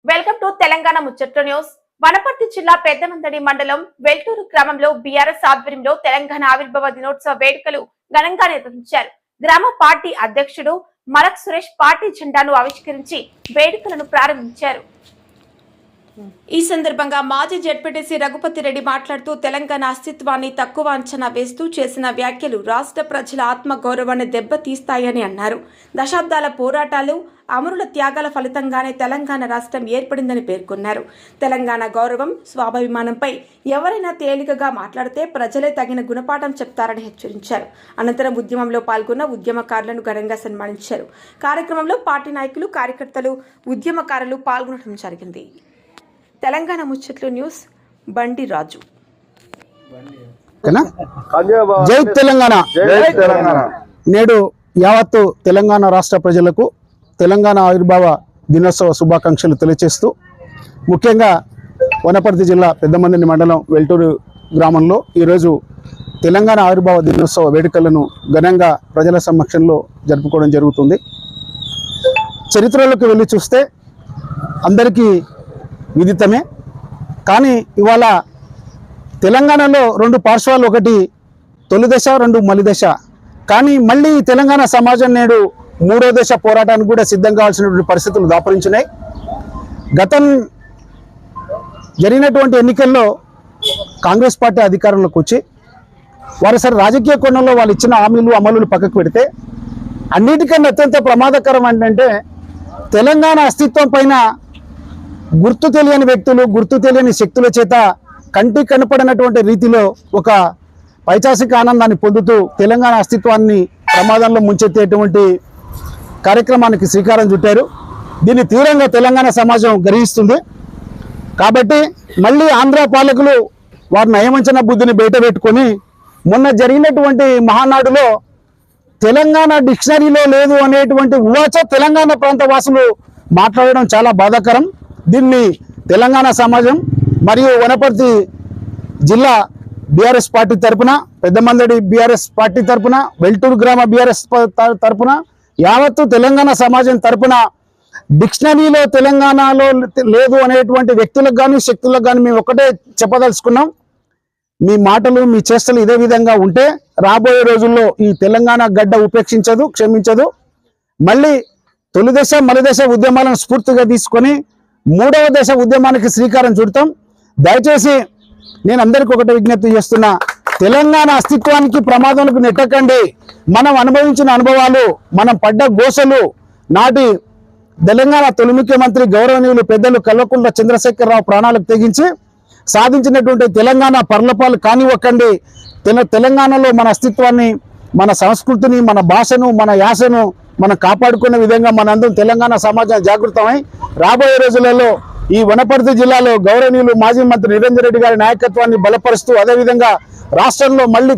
Welcome to Telangana ముచ్చట్ల news. Wanaparthy జిల్లా పెద్దమందడి మండలం వెల్టూరు గ్రామంలో బీఆర్ఎస్ ఆధ్వర్యంలో తెలంగాణ ఆవిర్భావ దినోత్సవ వేడుకలు ఘనంగా నిర్వహించారు. గ్రామ పార్టీ అధ్యక్షుడు మలక్ సురేష్ పార్టీ జెండాను ఆవిష్కరించి వేడుకలను ప్రారంభించారు. ఈ సందర్భంగా మాజీ జెడ్పీటీసీ రఘుపతి రెడ్డి మాట్లాడుతూ తెలంగాణ అస్తిత్వాన్ని తక్కువ అంచనా వేస్తూ చేసిన వ్యాఖ్యలు రాష్ట్ర ప్రజల ఆత్మగౌరవాన్ని దెబ్బతీస్తాయని అన్నారు. దశాబ్దాల పోరాటాలు అమరుల త్యాగాల ఫలితంగానే తెలంగాణ రాష్ట్రం ఏర్పడిందని పేర్కొన్నారు. తెలంగాణ గౌరవం స్వాభిమానంపై ఎవరైనా తేలికగా మాట్లాడితే ప్రజలే తగిన గుణపాఠం చెప్తారని హెచ్చరించారు. అనంతరం ఉద్యమంలో పాల్గొన్న ఉద్యమకారులను ఘనంగా సన్మానించారు. కార్యక్రమంలో పార్టీ నాయకులు, కార్యకర్తలు, ఉద్యమకారులు పాల్గొనడం జరిగింది. తెలంగాణ ముచ్చట్లు న్యూస్ బండి రాజు. జై తెలంగాణ. నేడు యావత్తు తెలంగాణ రాష్ట్ర ప్రజలకు తెలంగాణ ఆవిర్భావ దినోత్సవ శుభాకాంక్షలు తెలియజేస్తూ, ముఖ్యంగా వనపర్తి జిల్లా పెద్దమందడి మండలం వెల్టూరు గ్రామంలో ఈరోజు తెలంగాణ ఆవిర్భావ దినోత్సవ వేడుకలను ఘనంగా ప్రజల సమక్షంలో జరుపుకోవడం జరుగుతుంది. చరిత్రలోకి వెళ్ళి చూస్తే అందరికీ విదితమే. కానీ ఇవాళ తెలంగాణలో రెండు పార్శ్వాలు, ఒకటి తొలి దశ, రెండు మలి దశ. కానీ మళ్ళీ తెలంగాణ సమాజం నేడు మూడో దశ పోరాటానికి కూడా సిద్ధం కావాల్సినటువంటి పరిస్థితులు దాపరించినాయి. గతం జరిగినటువంటి ఎన్నికల్లో కాంగ్రెస్ పార్టీ అధికారంలోకి వచ్చి వారు సరే రాజకీయ కోణంలో వాళ్ళు ఇచ్చిన హామీలు అమలులు పక్కకు పెడితే, అన్నిటికన్నా అత్యంత ప్రమాదకరం ఏంటంటే తెలంగాణ అస్తిత్వం పైన గుర్తు తెలియని వ్యక్తులు, గుర్తు తెలియని శక్తుల చేత కంటి కనపడినటువంటి రీతిలో ఒక పైచాసిక ఆనందాన్ని పొందుతూ తెలంగాణ అస్తిత్వాన్ని ప్రమాదంలో ముంచెత్తేటువంటి కార్యక్రమానికి శ్రీకారం చుట్టారు. దీన్ని తీవ్రంగా తెలంగాణ సమాజం గ్రహిస్తుంది. కాబట్టి మళ్ళీ ఆంధ్ర పాలకులు వారి నయవంచన బుద్ధిని బయటపెట్టుకొని మొన్న జరిగినటువంటి మహానాడులో తెలంగాణ డిక్షనరీలో లేదు అనేటువంటి ఉవాచ తెలంగాణ ప్రాంత వాసులు మాట్లాడడం చాలా బాధాకరం. దీన్ని తెలంగాణ సమాజం మరియు వనపర్తి జిల్లా బీఆర్ఎస్ పార్టీ తరఫున, పెద్దమందడి బీఆర్ఎస్ పార్టీ తరఫున, వెల్టూరు గ్రామ బీఆర్ఎస్ తరఫున, యావత్తు తెలంగాణ సమాజం తరఫున డిక్షనరీలో తెలంగాణలో లేదు అనేటువంటి వ్యక్తులకు కానీ శక్తులకు కానీ మేము ఒకటే చెప్పదలుచుకున్నాం. మీ మాటలు, మీ చేష్టలు ఇదే విధంగా ఉంటే రాబోయే రోజుల్లో ఈ తెలంగాణ గడ్డ ఉపేక్షించదు, క్షమించదు. మళ్ళీ తొలి దశ, మలి దశ ఉద్యమాలను స్ఫూర్తిగా తీసుకొని మూడవ దశ ఉద్యమానికి శ్రీకారం చుడతాం. దయచేసి నేను అందరికీ ఒకటి విజ్ఞప్తి చేస్తున్నా, తెలంగాణ అస్తిత్వానికి ప్రమాదంకు నెట్టకండి. మనం అనుభవించిన అనుభవాలు, మనం పడ్డ గోసలు, నాటి తెలంగాణ తొలి ముఖ్యమంత్రి గౌరవనీయులు పెద్దలు కల్వకుంట్ల చంద్రశేఖరరావు ప్రాణాలకు తెగించి సాధించినటువంటి తెలంగాణ పర్లపాలు కానివ్వకండి. తెలంగాణలో మన అస్తిత్వాన్ని, మన సంస్కృతిని, మన భాషను, మన యాసను మనం కాపాడుకునే విధంగా మనందరం తెలంగాణ సమాజం జాగృతమై రాబోయే రోజులలో ఈ వనపర్తి జిల్లాలో గౌరవనీయులు మాజీ మంత్రి నిరంజన్ రెడ్డి గారి నాయకత్వాన్ని బలపరుస్తూ, అదేవిధంగా రాష్ట్రంలో మళ్ళీ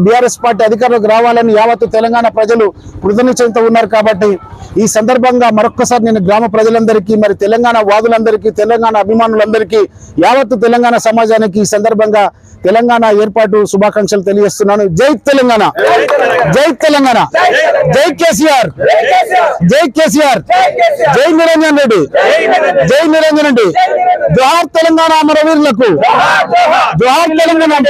బీఆర్ఎస్ పార్టీ అధికారంలోకి రావాలని యావత్తు తెలంగాణ ప్రజలు కృతనిశ్చయంతో ఉన్నారు. కాబట్టి ఈ సందర్భంగా మరొక్కసారి నేను గ్రామ ప్రజలందరికీ, మరి తెలంగాణ వాదులందరికీ, తెలంగాణ అభిమానులందరికీ, యావత్తు తెలంగాణ సమాజానికి ఈ సందర్భంగా తెలంగాణ ఏర్పాటు శుభాకాంక్షలు తెలియజేస్తున్నాను. జై తెలంగాణ, జై తెలంగాణ, జై కేసీఆర్, జై కేసీఆర్, జై నిరంజన్ రెడ్డి, జై నిరంజన్ రెడ్డి. జోహార్ తెలంగాణ అమరవీరులకు, జోహార్ తెలంగాణ.